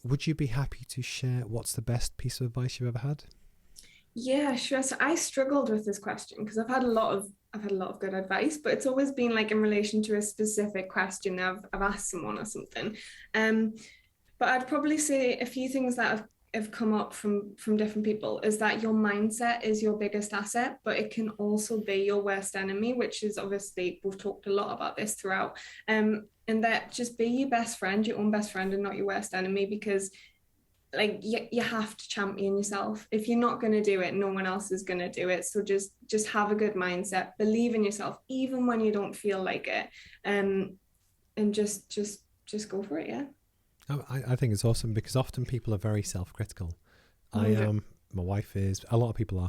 would you be happy to share what's the best piece of advice you've ever had? Yeah, sure. So I struggled with this question because I've had a lot of good advice, but it's always been like in relation to a specific question I've asked someone or something. Um, but I'd probably say a few things that have come up from different people is that your mindset is your biggest asset, but it can also be your worst enemy, which is obviously we've talked a lot about this throughout. And that just be your best friend, your own best friend, and not your worst enemy, because like you have to champion yourself. If you're not going to do it, no one else is going to do it. So just have a good mindset, believe in yourself even when you don't feel like it, um and just go for it. Yeah. I think it's awesome because often people are very self-critical. I 100. am, my wife is, a lot of people are.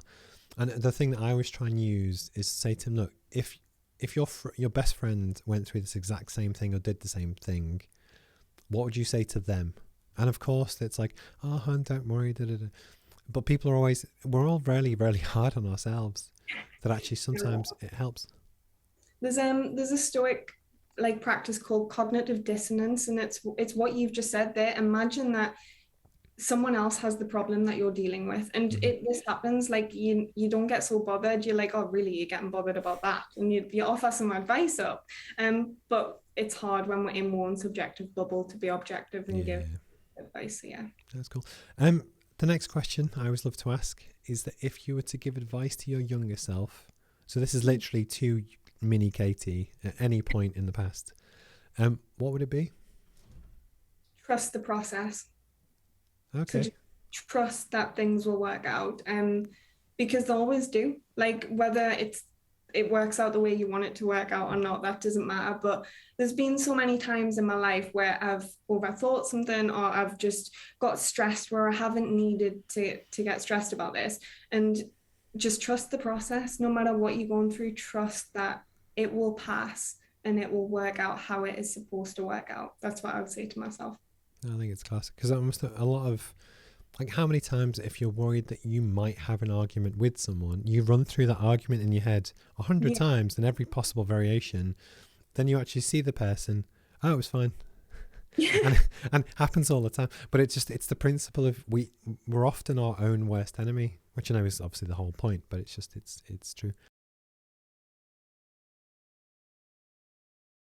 And the thing that I always try and use is to say to them, look, if your best friend went through this exact same thing or did the same thing, what would you say to them? And of course, it's like, oh, hun, don't worry. Da, da, da. But people are always, we're all really, really hard on ourselves. That actually sometimes it helps. There's a stoic like practice called cognitive dissonance, and it's what you've just said there. Imagine that someone else has the problem that you're dealing with, and Hmm. this happens, like you don't get so bothered. You're like, oh really, you're getting bothered about that, and you offer some advice up. But it's hard when we're in one subjective bubble to be objective and give Yeah, advice. So yeah. that's cool. The next question I always love to ask is that if you were to give advice to your younger self, so this is literally to mini Katie at any point in the past, what would it be? Trust the process. So Okay. just trust that things will work out, because they always do. Like whether it works out the way you want it to work out or not, that doesn't matter. But there's been so many times in my life where I've overthought something, or I've just got stressed where I haven't needed to get stressed about this. And just trust the process. No matter what you're going through, trust that it will pass and it will work out how it is supposed to work out. That's what I would say to myself. I think it's classic because almost a lot of, like, how many times if you're worried that you might have an argument with someone, you run through that argument in your head 100 Yeah. times in every possible variation, then you actually see the person. Oh, it was fine. and and happens all the time. But it's the principle of we're often our own worst enemy, which I know is obviously the whole point, but it's true.